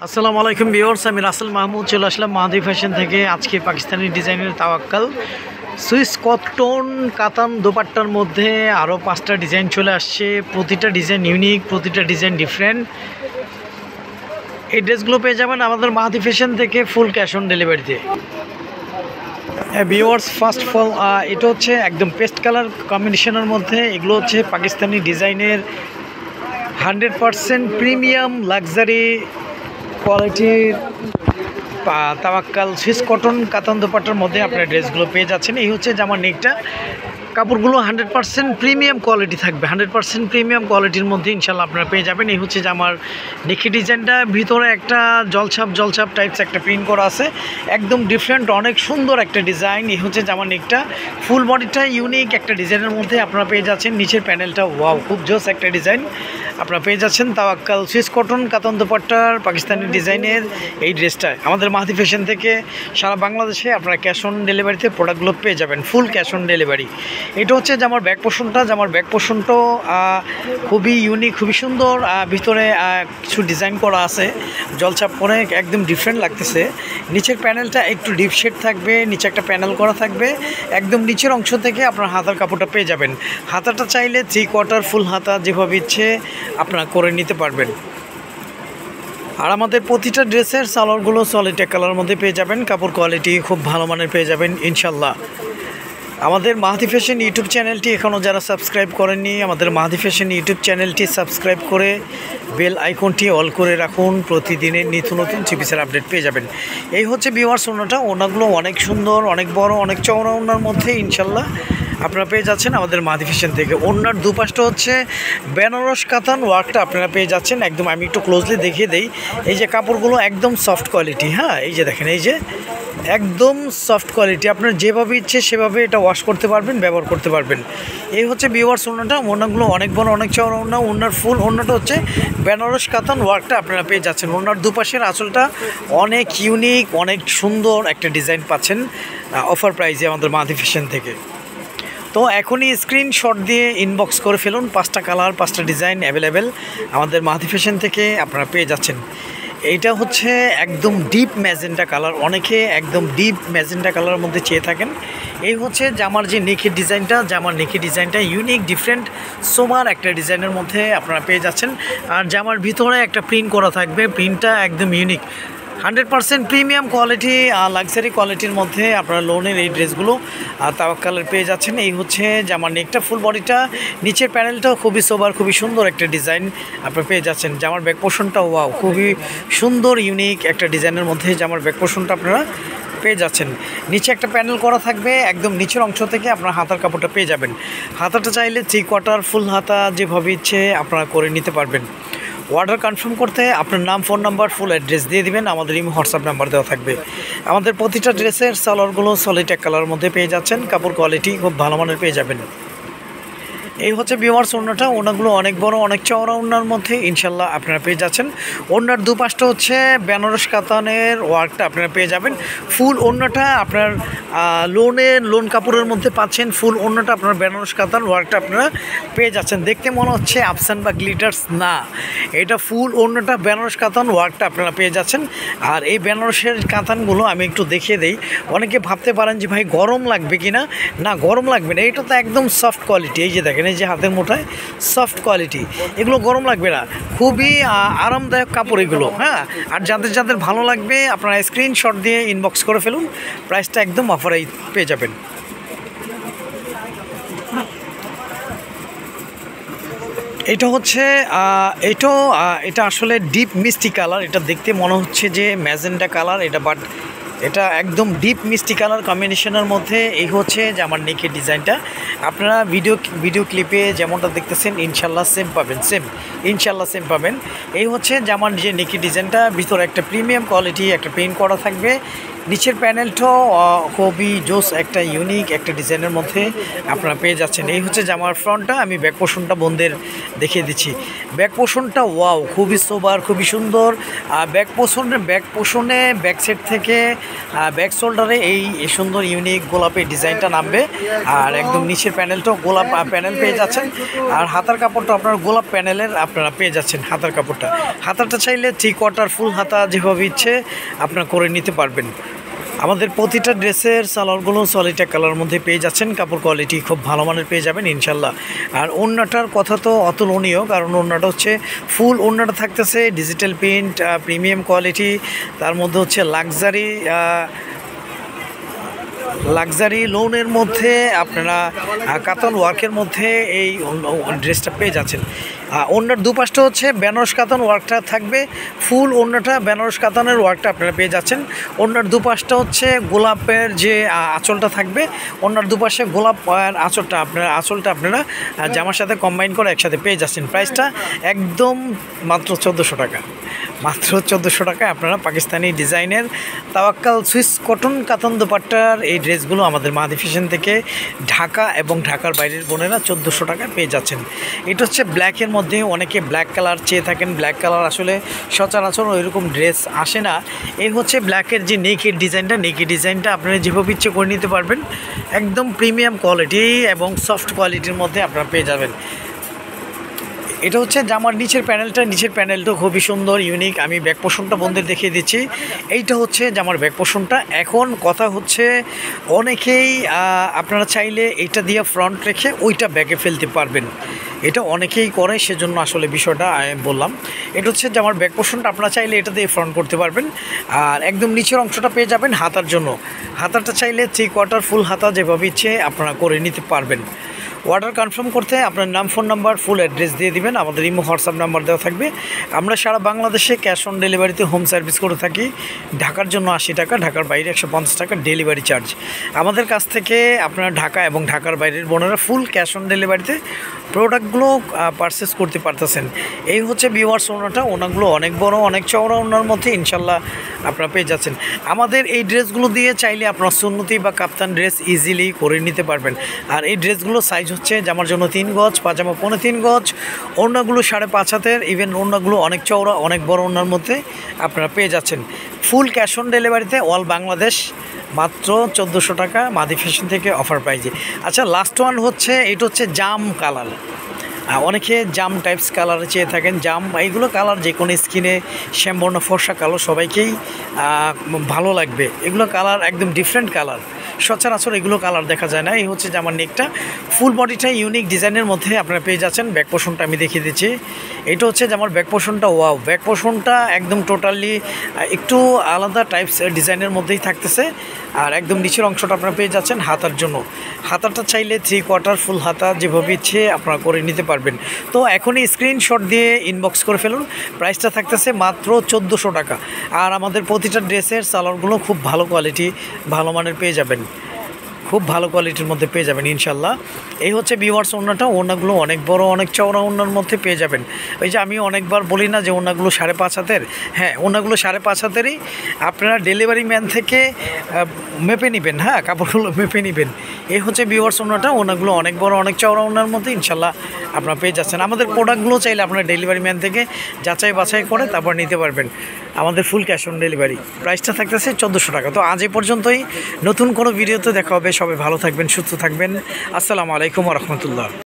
আসসালামু আলাইকুম ভিউয়ার্স, আমি রাসেল মাহমুদ চলে আসলাম মাহাদি ফ্যাশন থেকে। আজকে পাকিস্তানি ডিজাইনের তাওয়াক্কাল সুইস কটন কাতান দোপাট্টার মধ্যে আরও 5টা ডিজাইন চলে আসছে। প্রতিটা ডিজাইন ইউনিক, প্রতিটা ডিজাইন ডিফারেন্ট। এই ড্রেসগুলো পেয়ে যাবেন আমাদের মাহাদি ফ্যাশন থেকে ফুল ক্যাশ অন ডেলিভারিতে। ভিউয়ার্স, ফার্স্ট অফ অল এটা হচ্ছে একদম পেস্ট কালার কম্বিনেশনের মধ্যে। এগুলো হচ্ছে পাকিস্তানি ডিজাইনের 100% প্রিমিয়াম লাক্সারি কোয়ালিটির তাওয়াক্কাল সুইস কটন কাতান দোপাট্টার মধ্যে আপনার ড্রেসগুলো পেয়ে যাচ্ছেন। এই হচ্ছে জামার নেকটা। কাপড়গুলো 100% প্রিমিয়াম কোয়ালিটি থাকবে, 100% প্রিমিয়াম কোয়ালিটির মধ্যে ইনশাল্লাহ আপনারা পেয়ে যাবেন। এই হচ্ছে জামার নেকি ডিজাইনটা। ভিতরে একটা জলছাপ টাইপস একটা প্রিন্ট করা আছে, একদম ডিফারেন্ট, অনেক সুন্দর একটা ডিজাইন। এই হচ্ছে জামার নেকটা। ফুল বডিটা ইউনিক একটা ডিজাইনের মধ্যে আপনারা পেয়ে যাচ্ছেন। নিচের প্যানেলটা ওয়াও, খুব জোস একটা ডিজাইন আপনারা পেয়ে যাচ্ছেন। তাওয়াক্কাল সুইস কটন কাতান দোপাট্টার পাকিস্তানি ডিজাইনের এই ড্রেসটা আমাদের মাহাদি ফ্যাশন থেকে সারা বাংলাদেশে আপনারা ক্যাশ অন ডেলিভারিতে প্রোডাক্টগুলো পেয়ে যাবেন, ফুল ক্যাশ অন ডেলিভারি। এটা হচ্ছে জামার ব্যাক পোর্শনটা। জামার ব্যাক পোর্শনটাও খুবই ইউনিক, খুবই সুন্দর। ভিতরে কিছু ডিজাইন করা আছে জলছাপ করে, একদম ডিফারেন্ট লাগতেছে। নিচের প্যানেলটা একটু ডিপ শেড থাকবে, নিচে একটা প্যানেল করা থাকবে। একদম নিচের অংশ থেকে আপনার হাতার কাপড়টা পেয়ে যাবেন। হাতাটা চাইলে 3/4 ফুল হাতা যেভাবে ইচ্ছে আপনারা করে নিতে পারবেন। আর আমাদের প্রতিটা ড্রেসের সালোয়ারগুলো সলিড কালার মধ্যে পেয়ে যাবেন। কাপড় কোয়ালিটি খুব ভালো মানের পেয়ে যাবেন ইনশাল্লাহ। আমাদের মাহাদি ফ্যাশন ইউটিউব চ্যানেলটি এখনও যারা সাবস্ক্রাইব করেননি, আমাদের মাহাদি ফ্যাশন ইউটিউব চ্যানেলটি সাবস্ক্রাইব করে বেল আইকনটি অল করে রাখুন। প্রতিদিনের নিত্য নতুন চিপিসের আপডেট পেয়ে যাবেন। এই হচ্ছে ভিউয়ার্স ওনাটা। ওনাগুলো অনেক সুন্দর, অনেক বড়, অনেক চওড়া ওনার মধ্যে ইনশাল্লাহ আপনারা পেয়ে যাচ্ছেন আমাদের মাহাদি ফ্যাশন থেকে। ওনার দুপাশটা হচ্ছে বেনারস কাতান ওয়ার্কটা আপনারা পেয়ে যাচ্ছেন। একদম আমি একটু ক্লোজলি দেখিয়ে দেই। এই যে কাপড়গুলো একদম সফট কোয়ালিটি, হ্যাঁ, এই যে দেখেন, এই যে একদম সফট কোয়ালিটি। আপনার যেভাবে ইচ্ছে সেভাবে এটা ওয়াশ করতে পারবেন, ব্যবহার করতে পারবেন। এই হচ্ছে ভিউয়ার্স ওনাটা। ওনাগুলো অনেক বড়, অনেক চওড়া ওনা। ওনার ফুল ওনাটা হচ্ছে বেনারস কাতান ওয়ার্কটা আপনারা পেয়ে যাচ্ছেন। ওনার দুপাশের আঁচলটা অনেক ইউনিক, অনেক সুন্দর একটা ডিজাইন পাচ্ছেন অফার প্রাইসে আমাদের মাহাদি ফ্যাশন থেকে। তো এখনই স্ক্রিনশট দিয়ে ইনবক্স করে ফেলুন। 5টা কালার, 5টা ডিজাইন অ্যাভেলেবেল আমাদের মাহাদি ফ্যাশন থেকে আপনারা পেয়ে যাচ্ছেন। এইটা হচ্ছে একদম ডিপ ম্যাজেন্টা কালার। অনেকে একদম ডিপ ম্যাজেন্টা কালারের মধ্যে চেয়ে থাকেন। এই হচ্ছে জামার যে নেকের ডিজাইনটা। জামার নেকের ডিজাইনটা ইউনিক, ডিফারেন্ট, সোমার একটা ডিজাইনের মধ্যে আপনারা পেয়ে যাচ্ছেন। আর জামার ভিতরে একটা প্রিন্ট করা থাকবে। প্রিন্টটা একদম ইউনিক, 100% প্রিমিয়াম কোয়ালিটি, লাক্সারি কোয়ালিটির মধ্যে আপনারা লোনের এই ড্রেসগুলো তাওয়াক্কালের পেয়ে যাচ্ছেন। এই হচ্ছে জামার নেকটা, ফুল বডিটা, নিচের প্যানেলটাও খুবই সোবার, খুবই সুন্দর একটা ডিজাইন আপনারা পেয়ে যাচ্ছেন। জামার ব্যাক পোর্শনটা ওয়াও, খুবই সুন্দর ইউনিক একটা ডিজাইনের মধ্যে জামার ব্যাক পোর্শনটা আপনারা পেয়ে যাচ্ছেন। নিচে একটা প্যানেল করা থাকবে, একদম নিচের অংশ থেকে আপনার হাতার কাপড়টা পেয়ে যাবেন। হাতাটা চাইলে 3/4 ফুল হাতা যেভাবে ইচ্ছে আপনারা করে নিতে পারবেন। অর্ডার কনফার্ম করতে আপনার নাম, ফোন নাম্বার, ফুল অ্যাড্রেস দিয়ে দিবেন। আমাদের এই হোয়াটসঅ্যাপ নাম্বার দেওয়া থাকবে। আমাদের প্রতিটা ড্রেসের সালোয়ারগুলো সলিড কালার মধ্যে পেয়ে যাচ্ছেন। কাপড় কোয়ালিটি খুব ভালো মানের পেয়ে যাবেন। এই হচ্ছে ভিউয়ার্স ওনাটা। ওনাগুলো অনেক বড়, অনেক চওড়া ওনার মধ্যে ইনশাল্লাহ আপনারা পেয়ে যাচ্ছেন। ওনার দুপাশটা হচ্ছে বেনারস কাতানের ওয়ার্কটা আপনারা পেয়ে যাবেন। ফুল ওনাটা আপনার লোন কাপড়ের মধ্যে পাচ্ছেন। ফুল ওনাটা আপনার বেনারস কাতান ওয়ার্কটা আপনারা পেয়ে যাচ্ছেন। দেখতে মনে হচ্ছে আফসান বা গ্লিটার্স না, এটা ফুল ওনাটা বেনারস কাতান ওয়ার্কটা আপনারা পেয়ে যাচ্ছেন। আর এই বেনারসের কাতানগুলো আমি একটু দেখিয়ে দিই। অনেকে ভাবতে পারেন যে ভাই গরম লাগবে কি না, না গরম লাগবে না। এটা তো একদম সফট কোয়ালিটি। এই যে দেখেন, এই যে হাতের মুঠায় সফট কোয়ালিটি, এগুলো গরম লাগবে না, খুবই আরামদায়ক কাপড় এগুলো, হ্যাঁ। আর যাদের যাদের ভালো লাগবে আপনারা স্ক্রিনশট দিয়ে ইনবক্স করে ফেলুন। প্রাইসটা একদম অফারেই পেয়ে যাবেন। এটা হচ্ছে এটা আসলে ডিপ মিষ্টি কালার। এটা দেখতে মনে হচ্ছে যে ম্যাজেন্টা কালার এটা, বাট এটা একদম ডিপ মিষ্টি কালার কম্বিনেশনের মধ্যে। এই হচ্ছে জামার নেকের ডিজাইনটা। আপনারা ভিডিও ক্লিপে যেমনটা দেখতেছেন ইনশাল্লাহ সেম পাবেন, ইনশাল্লাহ সেম পাবেন। এই হচ্ছে জামার যে নেকের ডিজাইনটা। ভিতরে একটা প্রিমিয়াম কোয়ালিটি একটা প্রিন্ট করা থাকবে। নিচের প্যানেলটাও খুবই জোস একটা ইউনিক একটা ডিজাইনের মধ্যে আপনারা পেয়ে যাচ্ছেন। এই হচ্ছে জামার ফ্রন্টটা। আমি ব্যাক পোর্শনটা বোনদের দেখিয়ে দিচ্ছি। ব্যাক পোর্শনটা ওয়াও, খুবই সোবার, খুবই সুন্দর। ব্যাক পোর্শনে ব্যাক সাইড থেকে ব্যাক শোল্ডারে এই সুন্দর ইউনিক গোলাপের ডিজাইনটা নামবে। আর একদম নিচের প্যানেলটাও গোলাপ প্যানেল পেয়ে যাচ্ছেন। আর হাতার কাপড়টা আপনার গোলাপ প্যানেলের আপনারা পেয়ে যাচ্ছেন। হাতার কাপড়টা, হাতাটা চাইলে 3/4 ফুল হাতা যেভাবে ইচ্ছে আপনারা করে নিতে পারবেন। আমাদের প্রতিটা ড্রেসের সালোয়ারগুলো সলিড কালার মধ্যে পেয়ে যাচ্ছেন। কাপড় কোয়ালিটি খুব ভালো মানের পেয়ে যাবেন ইনশাল্লাহ। আর ওড়নাটার কথা তো অতুলনীয়, কারণ ওড়নাটা হচ্ছে ফুল ওড়নাটা থাকতেছে ডিজিটাল প্রিন্ট, প্রিমিয়াম কোয়ালিটি, তার মধ্যে হচ্ছে লাক্সারি লোনের মধ্যে আপনারা কাতান ওয়ার্কের মধ্যে এই ড্রেসটা পেয়ে যাচ্ছেন। ওড়নার দুপাশটা হচ্ছে বেনারস কাতান ওয়ার্কটা থাকবে, ফুল ওড়নাটা বেনারস কাতানের ওয়ার্কটা আপনারা পেয়ে যাচ্ছেন। ওড়নার দুপাশটা হচ্ছে গোলাপের যে আঁচলটা থাকবে, ওড়নার দুপাশে গোলাপ আঁচলটা আপনারা জামার সাথে কম্বাইন করে একসাথে পেয়ে যাচ্ছেন। প্রাইসটা একদম মাত্র 1400 টাকা, মাত্র 1400 টাকায় আপনারা পাকিস্তানি ডিজাইনের তাওয়াক্কাল সুইস কটন কাতান দোপাট্টার এই ড্রেসগুলো আমাদের মাহাদি ফ্যাশন থেকে ঢাকা এবং ঢাকার বাইরের বোনেরা 1400 টাকায় পেয়ে যাচ্ছেন। এটা হচ্ছে ব্ল্যাকের মধ্যে, অনেকে ব্ল্যাক কালার চেয়ে থাকেন। ব্ল্যাক কালার আসলে সচরাচর ওইরকম ড্রেস আসে না। এই হচ্ছে ব্ল্যাকের যে নেকের ডিজাইনটা আপনারা যেভাবে ইচ্ছে করে নিতে পারবেন। একদম প্রিমিয়াম কোয়ালিটি এবং সফট কোয়ালিটির মধ্যে আপনারা পেয়ে যাবেন। এটা হচ্ছে জামার নিচের প্যানেলটা খুবই সুন্দর ইউনিক। আমি ব্যাক পোর্শনটা বন্ধের দেখিয়ে দিচ্ছি। এইটা হচ্ছে জামার ব্যাক পোর্শনটা। এখন কথা হচ্ছে অনেকেই আপনারা চাইলে এইটা দিয়ে ফ্রন্ট রেখে ওইটা ব্যাকে ফেলতে পারবেন, এটা অনেকেই করে, সেজন্য আসলে বিষয়টা আমি বললাম। এটা হচ্ছে জামার ব্যাক পোর্শনটা, আপনারা চাইলে এটা দিয়ে ফ্রন্ট করতে পারবেন। আর একদম নিচের অংশটা পেয়ে যাবেন হাতার জন্য। হাতাটা চাইলে 3/4 ফুল হাতা যেভাবে ইচ্ছে আপনারা করে নিতে পারবেন। অর্ডার কনফার্ম করতে আপনার নাম, ফোন নাম্বার, ফুল অ্যাড্রেস দিয়ে দিবেন। আমাদের ইমো হোয়াটসঅ্যাপ নাম্বার দেওয়া থাকবে। আমরা সারা বাংলাদেশে ক্যাশ অন ডেলিভারিতে হোম সার্ভিস করে থাকি। ঢাকার জন্য 80 টাকা, ঢাকার বাইরে 150 টাকা ডেলিভারি চার্জ। আমাদের কাছ থেকে আপনারা ঢাকা এবং ঢাকার বাইরের বোনেরা ফুল ক্যাশ অন ডেলিভারিতে প্রোডাক্টগুলো পারচেস করতে পারতেছেন। এই হচ্ছে ভিউয়ার্স ওনাগুলো অনেক বড়, অনেক চওড়া ওনার মধ্যে ইনশাল্লাহ আপনারা পেয়ে যাচ্ছেন। আমাদের এই ড্রেসগুলো দিয়ে চাইলে আপনারা সুন্নতি বা কাপ্তান ড্রেস ইজিলি করে নিতে পারবেন। আর এই ড্রেসগুলো সাইজ হচ্ছে জামার জন্য 3 গজ, পাজামা 3.5 গজ, ওড়নাগুলো 5.5 হাতের, ইভেন ওড়নাগুলো অনেক চওড়া, অনেক বড় ওড়নার মধ্যে আপনারা পেয়ে যাচ্ছেন। ফুল ক্যাশ অন ডেলিভারিতে অল বাংলাদেশ, মাত্র 1400 টাকা মাহাদি ফ্যাশন থেকে অফার প্রাইজে। আচ্ছা, লাস্ট ওয়ান হচ্ছে এটা হচ্ছে জাম কালার। অনেকে জাম টাইপস কালার চেয়ে থাকেন। জাম এইগুলো কালার যে কোনো স্কিনে শ্যামবর্ণ ফর্সা কালো সবাইকেই ভালো লাগবে। এগুলো কালার একদম ডিফারেন্ট কালার, সচরাচর এগুলো কালার দেখা যায় না। এই হচ্ছে জামার নেকটা, ফুল বডিটা ইউনিক ডিজাইনের মধ্যে আপনারা পেয়ে যাচ্ছেন। ব্যাক পোর্শনটা আমি দেখিয়ে দিচ্ছি। এটা হচ্ছে জামার ব্যাক পোর্শনটা। ওয়াও, ব্যাক পোর্শনটা একদম টোটালি একটু আলাদা টাইপস ডিজাইনের মধ্যেই থাকতেছে। আর একদম নিচের অংশটা আপনারা পেয়ে যাচ্ছেন হাতার জন্য। হাতাটা চাইলে 3/4 ফুল হাতা যেভাবে ইচ্ছে আপনারা করে নিতে পারবেন। তো এখনই স্ক্রিনশট দিয়ে ইনবক্স করে ফেলুন। প্রাইসটা থাকতেছে মাত্র 1400 টাকা। আর আমাদের প্রতিটা ড্রেসের সালোয়ারগুলো খুব ভালো কোয়ালিটি, ভালো মানের পেয়ে যাবেন, খুব ভালো কোয়ালিটির মধ্যে পেয়ে যাবেন ইনশাল্লাহ। এই হচ্ছে ভিউয়ার্স ওড়নাগুলো অনেক বড়, অনেক চওড়া ওড়নার মধ্যে পেয়ে যাবেন। ওই যে আমি অনেকবার বলি না যে ওড়নাগুলো 5.5 হাতের, হ্যাঁ ওড়নাগুলো 5.5 হাতেরই। আপনারা ডেলিভারি ম্যান থেকে মেপে নেবেন, হ্যাঁ কাপড়গুলো মেপে নেবেন। এই হচ্ছে ভিউয়ার্স ওড়নাগুলো অনেক বড়, অনেক চওড়া ওড়নার মধ্যে ইনশাল্লাহ আপনারা পেয়ে যাচ্ছেন। আমাদের প্রোডাক্টগুলো চাইলে আপনারা ডেলিভারি ম্যান থেকে যাচাই বাছাই করে তারপর নিতে পারবেন। আমাদের ফুল ক্যাশ অন ডেলিভারি, প্রাইসটা থাকতেছে 1400 টাকা। তো আজ এ পর্যন্তই, নতুন কোনো ভিডিওতে দেখা হবে। সবাই ভালো থাকবেন, সুস্থ থাকবেন। আসসালামু আলাইকুম ওয়া রাহমাতুল্লাহ।